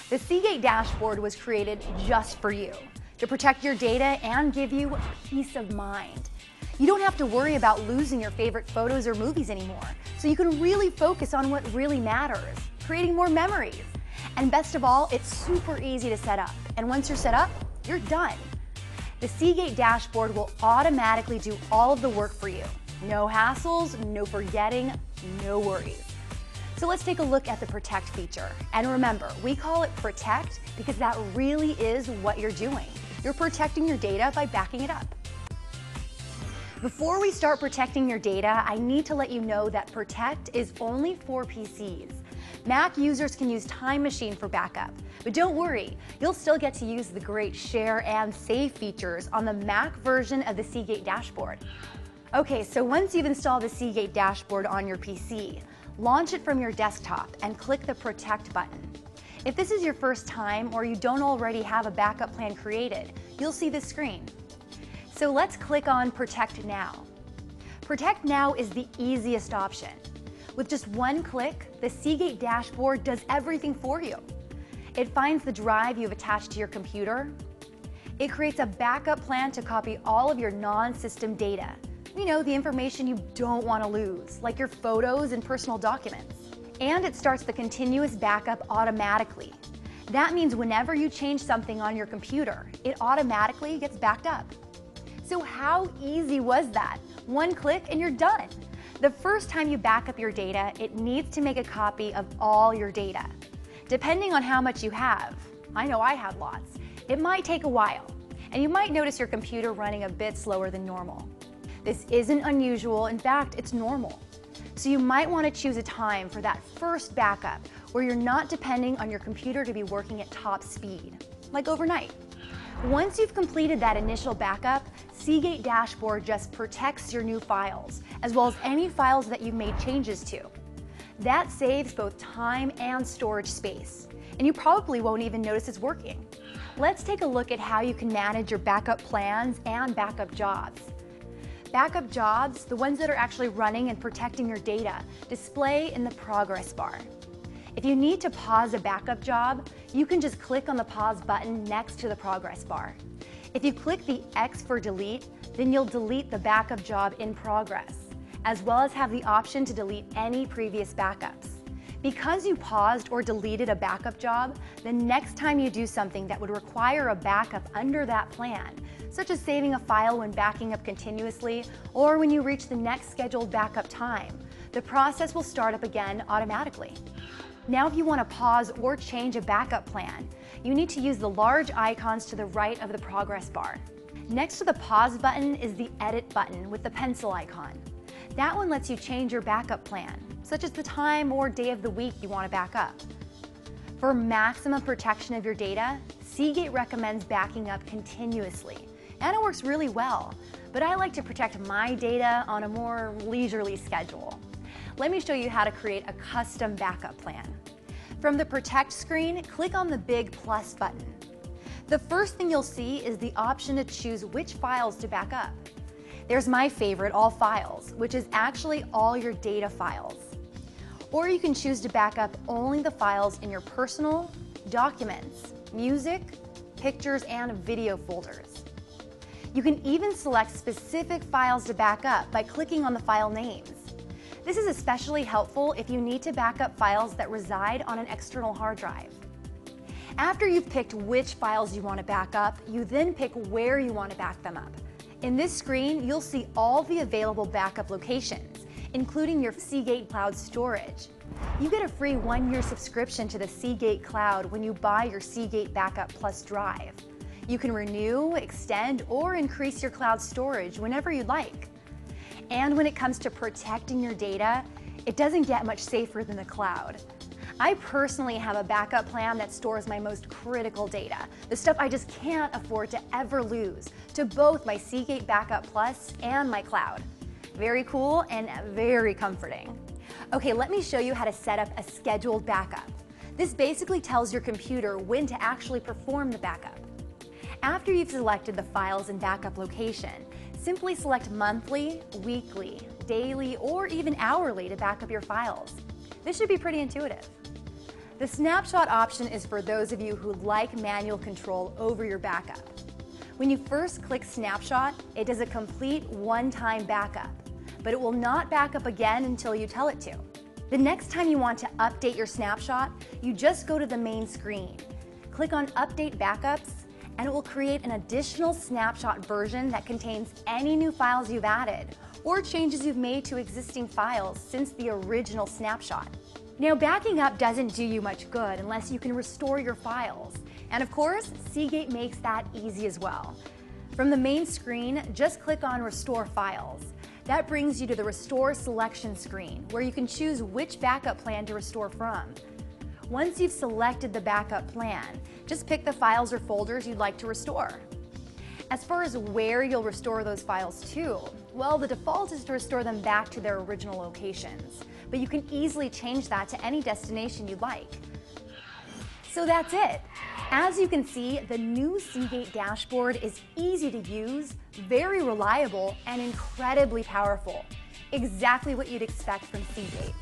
The Seagate dashboard was created just for you, to protect your data and give you peace of mind. You don't have to worry about losing your favorite photos or movies anymore, so you can really focus on what really matters, creating more memories. And best of all, it's super easy to set up. And once you're set up, you're done. The Seagate dashboard will automatically do all of the work for you. No hassles, no forgetting, no worries. So let's take a look at the Protect feature. And remember, we call it Protect because that really is what you're doing. You're protecting your data by backing it up. Before we start protecting your data, I need to let you know that Protect is only for PCs. Mac users can use Time Machine for backup, but don't worry, you'll still get to use the great Share and Save features on the Mac version of the Seagate dashboard. Okay, so once you've installed the Seagate dashboard on your PC, launch it from your desktop and click the Protect button. If this is your first time or you don't already have a backup plan created, you'll see this screen. So let's click on Protect Now. Protect Now is the easiest option. With just one click, the Seagate dashboard does everything for you. It finds the drive you've attached to your computer. It creates a backup plan to copy all of your non-system data. You know, the information you don't want to lose, like your photos and personal documents. And it starts the continuous backup automatically. That means whenever you change something on your computer, it automatically gets backed up. So how easy was that? One click and you're done. The first time you back up your data, it needs to make a copy of all your data. Depending on how much you have, I know I have lots, it might take a while, and you might notice your computer running a bit slower than normal. This isn't unusual, in fact, it's normal. So you might want to choose a time for that first backup where you're not depending on your computer to be working at top speed, like overnight. Once you've completed that initial backup, Seagate Dashboard just protects your new files, as well as any files that you've made changes to. That saves both time and storage space, and you probably won't even notice it's working. Let's take a look at how you can manage your backup plans and backup jobs. Backup jobs, the ones that are actually running and protecting your data, display in the progress bar. If you need to pause a backup job, you can just click on the pause button next to the progress bar. If you click the X for delete, then you'll delete the backup job in progress, as well as have the option to delete any previous backups. Because you paused or deleted a backup job, the next time you do something that would require a backup under that plan, such as saving a file when backing up continuously, or when you reach the next scheduled backup time, the process will start up again automatically. Now, if you want to pause or change a backup plan, you need to use the large icons to the right of the progress bar. Next to the pause button is the edit button with the pencil icon. That one lets you change your backup plan, such as the time or day of the week you want to back up. For maximum protection of your data, Seagate recommends backing up continuously, and it works really well, but I like to protect my data on a more leisurely schedule. Let me show you how to create a custom backup plan. From the Protect screen, click on the big plus button. The first thing you'll see is the option to choose which files to back up. There's my favorite, All Files, which is actually all your data files. Or you can choose to back up only the files in your personal, documents, music, pictures, and video folders. You can even select specific files to back up by clicking on the file names. This is especially helpful if you need to back up files that reside on an external hard drive. After you've picked which files you want to back up, you then pick where you want to back them up. In this screen, you'll see all the available backup locations, including your Seagate Cloud storage. You get a free 1-year subscription to the Seagate Cloud when you buy your Seagate Backup Plus drive. You can renew, extend, or increase your cloud storage whenever you'd like. And when it comes to protecting your data, it doesn't get much safer than the cloud. I personally have a backup plan that stores my most critical data, the stuff I just can't afford to ever lose, to both my Seagate Backup Plus and my cloud. Very cool and very comforting. Okay, let me show you how to set up a scheduled backup. This basically tells your computer when to actually perform the backup. After you've selected the files and backup location, simply select monthly, weekly, daily, or even hourly to back up your files. This should be pretty intuitive. The snapshot option is for those of you who like manual control over your backup. When you first click snapshot, it does a complete one-time backup, but it will not back up again until you tell it to. The next time you want to update your snapshot, you just go to the main screen. Click on Update Backups, and it will create an additional snapshot version that contains any new files you've added or changes you've made to existing files since the original snapshot. Now, backing up doesn't do you much good unless you can restore your files. And of course, Seagate makes that easy as well. From the main screen, just click on Restore Files. That brings you to the Restore Selection screen, where you can choose which backup plan to restore from. Once you've selected the backup plan, just pick the files or folders you'd like to restore. As far as where you'll restore those files to, well, the default is to restore them back to their original locations, but you can easily change that to any destination you'd like. So that's it. As you can see, the new Seagate dashboard is easy to use, very reliable, and incredibly powerful. Exactly what you'd expect from Seagate.